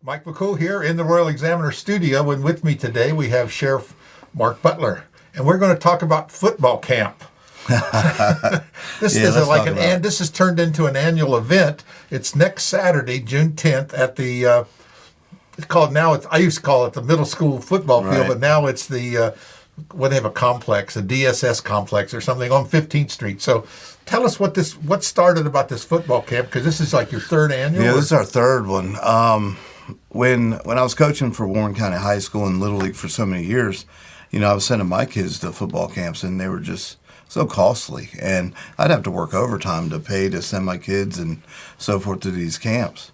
Mike McCool here in the Royal Examiner studio, and with me today we have Sheriff Mark Butler, and we're going to talk about football camp. This has turned into an annual event. It's next Saturday, June 10th, at the I used to call it the middle school football field, Right. but now it's the they have a complex, a DSS complex or something on 15th Street. So tell us what started about this football camp, because this is like your third annual. Yeah, this is our third one. When I was coaching for Warren County High School and Little League for so many years, I was sending my kids to football camps, and they were just so costly. And I'd have to work overtime to pay to send my kids and so forth to these camps.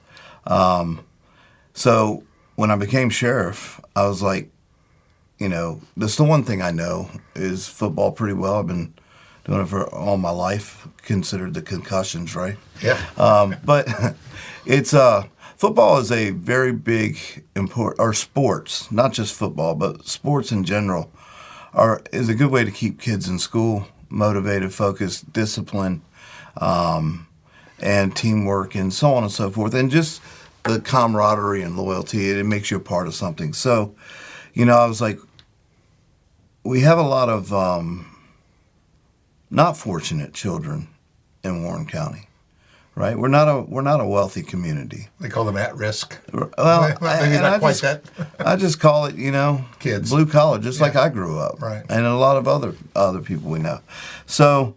So when I became sheriff, I was like, that's the one thing I know is football pretty well. I've been doing it for all my life, considered the concussions, right? Yeah. But it's football is a very big or sports, not just football, but sports in general is a good way to keep kids in school motivated, focused, disciplined, and teamwork, and so on and so forth, and just the camaraderie and loyalty. It makes you a part of something. So, I was like, we have a lot of not fortunate children in Warren County, right? We're not a wealthy community. They call them at risk. Well, maybe not quite that. I just call it, Kids. blue collar, just like I grew up, Right. And a lot of other people we know. So,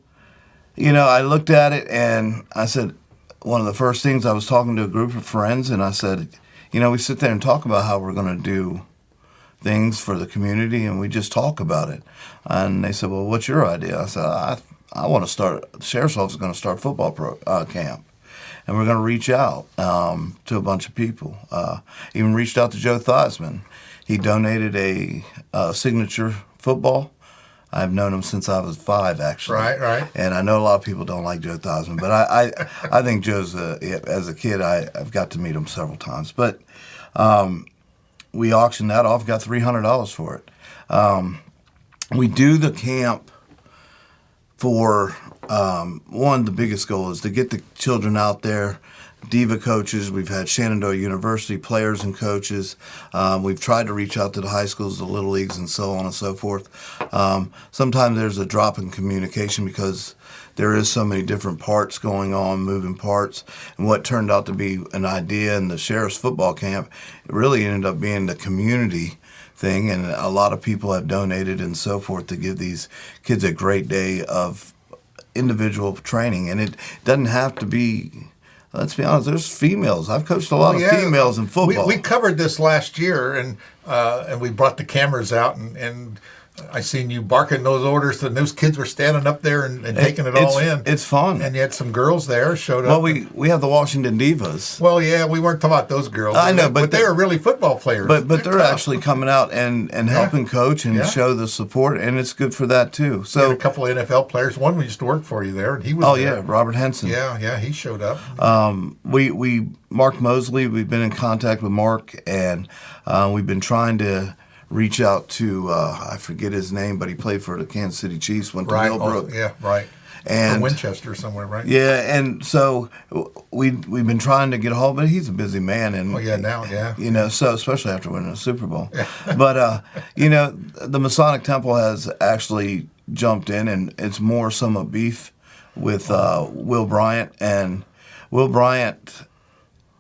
I looked at it and I said, one of the first things, I was talking to a group of friends, and I said, we sit there and talk about how we're going to do things for the community, and we just talk about it. And they said, well, what's your idea? I said, I want to start, the sheriff's office is going to start football camp. And we're going to reach out to a bunch of people. Even reached out to Joe Theismann. He donated a signature football. I've known him since I was 5, actually. Right. And I know a lot of people don't like Joe Theismann, but I think Joe's, as a kid, I've got to meet him several times. But we auctioned that off, got $300 for it. We do the camp for, one, the biggest goal is to get the children out there, diva coaches. We've had Shenandoah University players and coaches. We've tried to reach out to the high schools, the little leagues, and so on and so forth. Sometimes there's a drop in communication because there is so many different parts going on, moving parts. And what turned out to be an idea in the sheriff's football camp, it really ended up being the community thing, and a lot of people have donated and so forth to give these kids a great day of individual training. And it doesn't have to be, let's be honest, there's females. I've coached a lot of females in football. We covered this last year, and we brought the cameras out, and I seen you barking those orders, and those kids were standing up there and taking it all in. It's fun. And you had some girls there showed up. Well, we have the Washington Divas. Well, yeah, we weren't talking about those girls. I know, but they were really football players. But they're actually coming out and helping coach and show the support, and it's good for that too. So you had a couple of NFL players. One used to work for you there, and he was. Oh there. yeah, Robert Henson. Yeah, he showed up. We Mark Mosley. We've been in contact with Mark, and we've been trying to reach out to I forget his name, but he played for the Kansas City Chiefs. Went to Millbrook. Right. And from Winchester somewhere, right? Yeah, and so we've been trying to get a hold, but he's a busy man, and so especially after winning a Super Bowl. But the Masonic Temple has actually jumped in, and it's more some of beef with Will Bryant, and Will Bryant.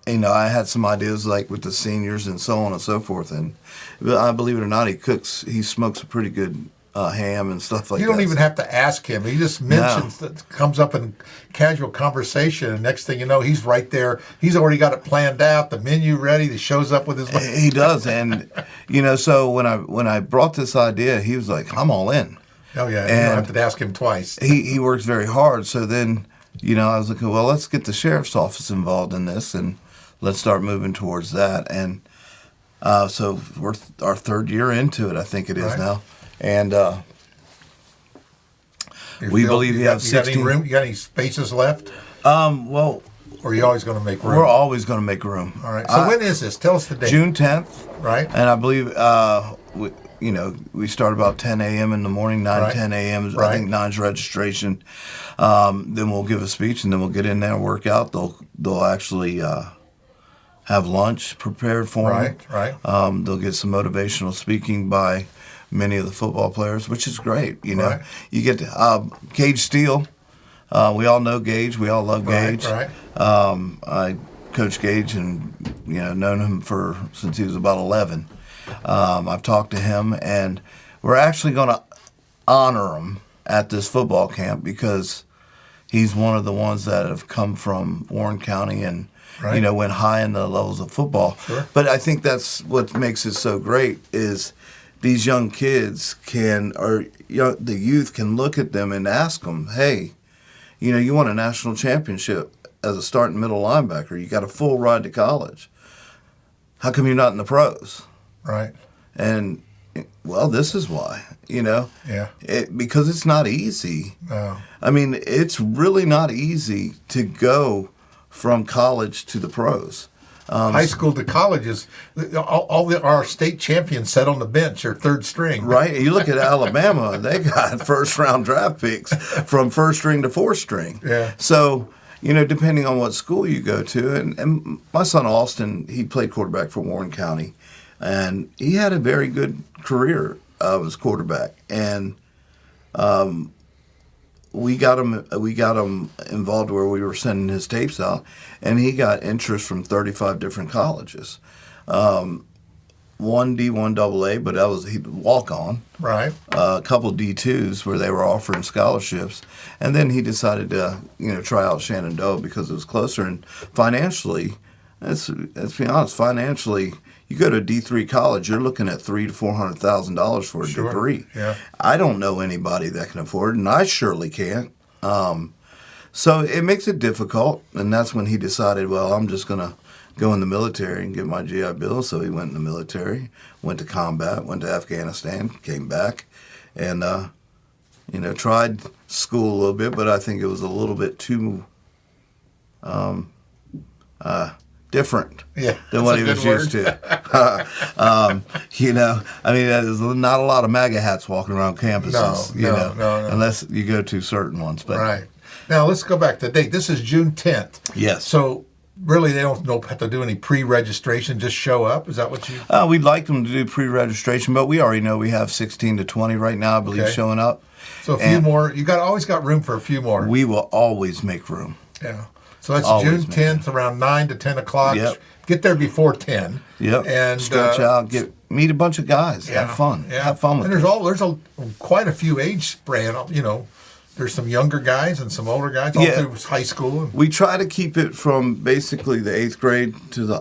I had some ideas like with the seniors and so on and so forth, and I believe it or not, he smokes a pretty good ham and stuff like that. You don't even have to ask him. He just mentions that, comes up in casual conversation, and next thing you know, he's right there. He's already got it planned out, the menu ready. He shows up with his. He does, and so when I brought this idea, he was like, "I'm all in." Oh yeah, and you don't have to ask him twice. He works very hard. So then, I was like, well, let's get the sheriff's office involved in this, and let's start moving towards that. And so we're our third year into it, I think it is now. And we believe you have 16. You got any spaces left? Well, or are you always going to make room? We're always going to make room. All right. So when is this? Tell us the date. June 10th. Right. And I believe we start about 10 a.m. in the morning, 10 a.m. Right. I think 9's registration. Then we'll give a speech, and then we'll get in there and work out. They'll actually have lunch prepared for them. Right. They'll get some motivational speaking by many of the football players, which is great. You know, Right. you get Gage Steele. We all know Gage. We all love Gage. Right. I coached Gage and known him since he was about 11. I've talked to him, and we're actually going to honor him at this football camp because he's one of the ones that have come from Warren County and Right. went high in the levels of football. Sure. But I think that's what makes it so great is these young kids the youth can look at them and ask them, hey, you won a national championship as a starting middle linebacker. You got a full ride to college. How come you're not in the pros? Right. And, well, this is why, Yeah. because it's not easy. No. I mean, it's really not easy to go from college to the pros. High school to colleges, our state champions sat on the bench or third string. Right? You look at Alabama, they got first-round draft picks from first string to fourth string. Yeah. So, depending on what school you go to, and my son Austin, he played quarterback for Warren County, and he had a very good career as quarterback. And we got him involved where we were sending his tapes out, and he got interest from 35 different colleges. One D1 AA, but he'd walk on. Right. A couple D2s where they were offering scholarships, and then he decided to try out Shenandoah because it was closer. And financially, let's be honest, financially, you go to a D3 college, you're looking at $300,000 to $400,000 for a Sure. degree. Yeah. I don't know anybody that can afford it, and I surely can't. So it makes it difficult, and that's when he decided, well, I'm just going to go in the military and get my GI Bill. So he went in the military, went to combat, went to Afghanistan, came back, and tried school a little bit, but I think it was a little bit too different than what he was used to. I mean, there's not a lot of MAGA hats walking around campuses, No. unless you go to certain ones. But Right. Now, let's go back to the date. This is June 10th. yes. So, really, they don't have to do any pre-registration, just show up? Is that what you... We'd like them to do pre-registration, but we already know we have 16 to 20 right now, I believe, Okay. showing up. So, a few more. You always got room for a few more. We will always make room. Yeah. So, that's Always June 10th, around 9 to 10 o'clock. Yep. Get there before 10. Yep. And stretch out, meet a bunch of guys, have fun, Yeah. have fun with and them. there's quite a few age span. There's some younger guys and some older guys all Yeah. through high school. We try to keep it from basically the 8th grade to the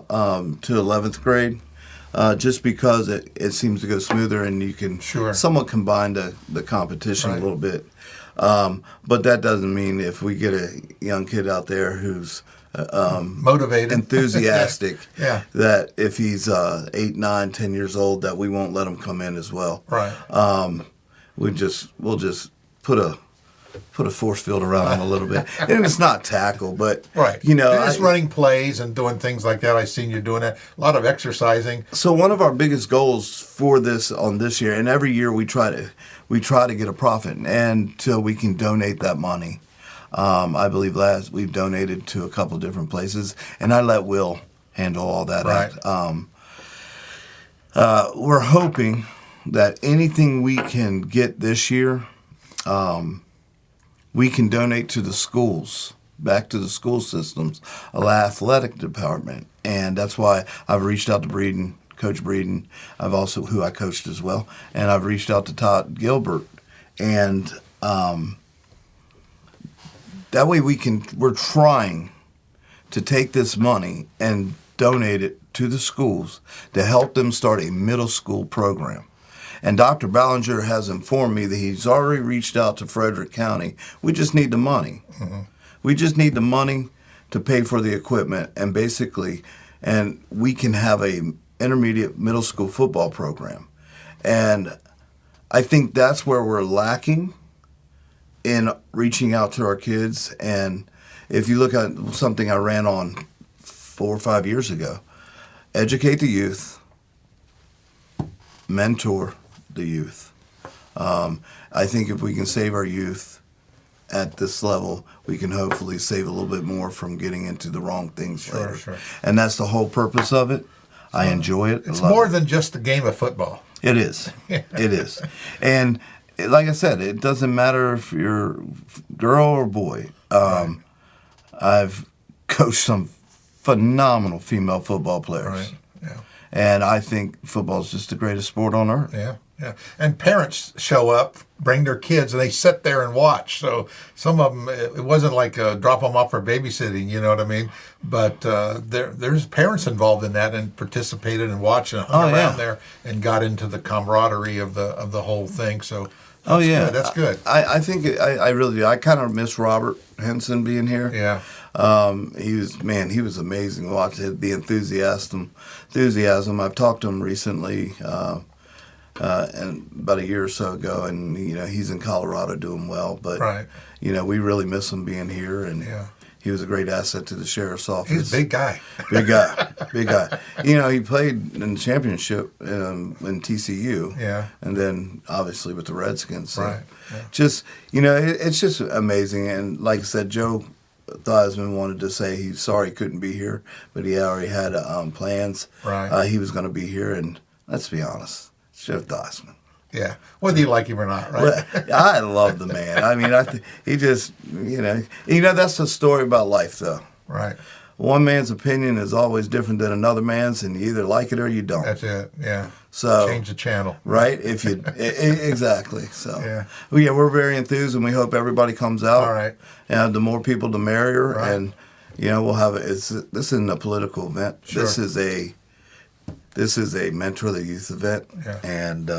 to 11th grade, just because it seems to go smoother and you can somewhat combine the competition a little bit. But that doesn't mean if we get a young kid out there who's Motivated, enthusiastic, Yeah. that if he's 8, 9, 10 years old, that we won't let him come in as well. Right. We'll just put a force field around him a little bit, and it's not tackle, but Right. you know, just running plays and doing things like that. I've seen you doing that. A lot of exercising. So one of our biggest goals for this year, and every year we try to get a profit, and until we can donate that money. I believe we've donated to a couple different places, and I let Will handle all that. Right. We're hoping that anything we can get this year, we can donate to the schools, back to the school systems, the athletic department. And that's why I've reached out to Coach Breeden, who I coached as well, and I've reached out to Todd Gilbert. And that way we're trying to take this money and donate it to the schools to help them start a middle school program. And Dr. Ballinger has informed me that he's already reached out to Frederick County. We just need the money. Mm-hmm. We just need the money to pay for the equipment and we can have a intermediate middle school football program. And I think that's where we're lacking in reaching out to our kids. And if you look at something I ran on 4 or 5 years ago, educate the youth, mentor the youth. I think if we can save our youth at this level, we can hopefully save a little bit more from getting into the wrong things later. Sure. And that's the whole purpose of it. I enjoy it. It's I love more it. than just a game of football. It is. It is. And like I said, it doesn't matter if you're girl or boy. I've coached some phenomenal female football players. Right. Yeah. And I think football is just the greatest sport on earth. Yeah. And parents show up, bring their kids, and they sit there and watch. So some of them, it wasn't like drop them off for babysitting, you know what I mean? But there's parents involved in that and participated and watched and hung around there and got into the camaraderie of the whole thing. So that's good. I think I really do. I kind of miss Robert Henson being here. Yeah. He was amazing. Watch the enthusiasm. I've talked to him recently. And about a year or so ago, and he's in Colorado doing well. But we really miss him being here, and he was a great asset to the sheriff's office. He's a big guy. Big guy. He played in the championship in TCU. Yeah. And then obviously with the Redskins. So Right. Yeah. Just it's just amazing. And like I said, Joe Theismann wanted to say he's sorry he couldn't be here, but he already had plans. Right. He was going to be here, and let's be honest. Jeff Theismann. Yeah, whether you like him or not, right? I love the man. I mean, he just, that's the story about life, though. Right. One man's opinion is always different than another man's, and you either like it or you don't. That's it. Yeah. So change the channel. Right? If you exactly. So we're very enthused, and we hope everybody comes out. All right. And the more people, the merrier. Right. And we'll have this isn't a political event. Sure. This is a mentor of the youth event, and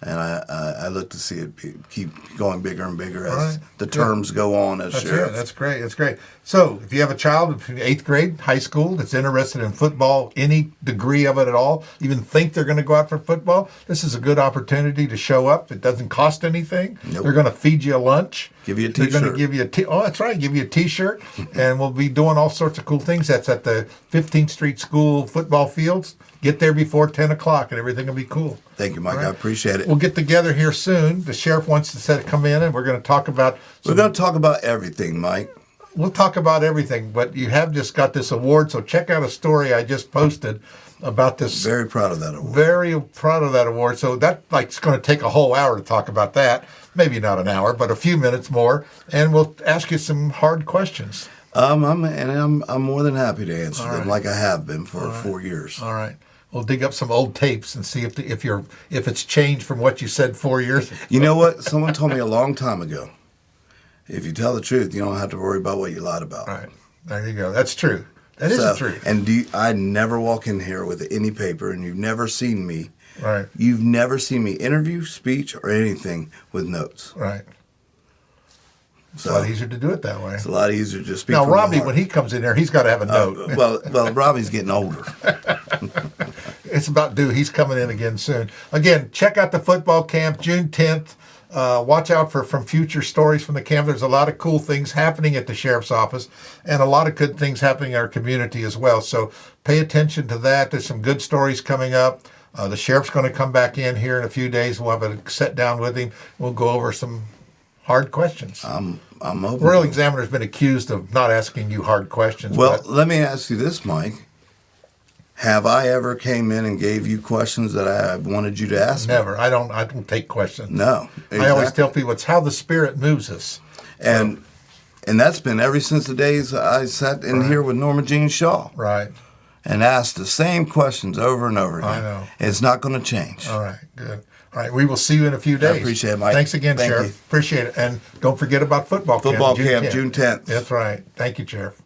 I look to see it keep going bigger and bigger as the terms go on as sheriff. That's great. That's great. So if you have a child in 8th grade, high school, that's interested in football, any degree of it at all, even think they're going to go out for football, this is a good opportunity to show up. It doesn't cost anything. Nope. They're going to feed you a lunch. Give you a T-shirt. They're going to give you that's right. Give you a T-shirt, and we'll be doing all sorts of cool things. That's at the 15th Street School football fields. Get there before 10 o'clock, and everything will be cool. Thank you, Mike. Right. I appreciate it. We'll get together here soon. The sheriff wants to come in, and we're going to talk about... We're going to talk about everything, Mike. We'll talk about everything, but you have just got this award, so check out a story I just posted about this. Very proud of that award. Very proud of that award. So it's going to take a whole hour to talk about that. Maybe not an hour, but a few minutes more, and we'll ask you some hard questions. I'm more than happy to answer them, like I have been for 4 years. All right. We'll dig up some old tapes and see if it's changed from what you said 4 years ago. You know what? Someone told me a long time ago, if you tell the truth, you don't have to worry about what you lied about. All right. There you go. That's true. That is the truth. And I never walk in here with any paper, and you've never seen me. Right. You've never seen me interview, speech, or anything with notes. Right. It's a lot easier to do it that way. It's a lot easier to speak. Now, Robbie, when he comes in there, he's got to have a note. Well, Robbie's getting older. It's about due. He's coming in again soon. Again, check out the football camp, June 10th. Watch out for future stories from the camp. There's a lot of cool things happening at the sheriff's office and a lot of good things happening in our community as well. So pay attention to that. There's some good stories coming up. The sheriff's going to come back in here in a few days. We'll have a sit down with him. We'll go over some hard questions. I'm open. Royal Examiner's been accused of not asking you hard questions. Well, let me ask you this, Mike. Have I ever came in and gave you questions that I wanted you to ask me? Never. I don't take questions. No. Exactly. I always tell people it's how the Spirit moves us. And that's been ever since the days I sat in here with Norma Jean Shaw. Right. And asked the same questions over and over again. I know. It's not going to change. All right. Good. All right. We will see you in a few days. I appreciate it, Mike. Thanks again, Thank Sheriff. You. Appreciate it. And don't forget about football camp. Football camp, June 10th. That's right. Thank you, Sheriff.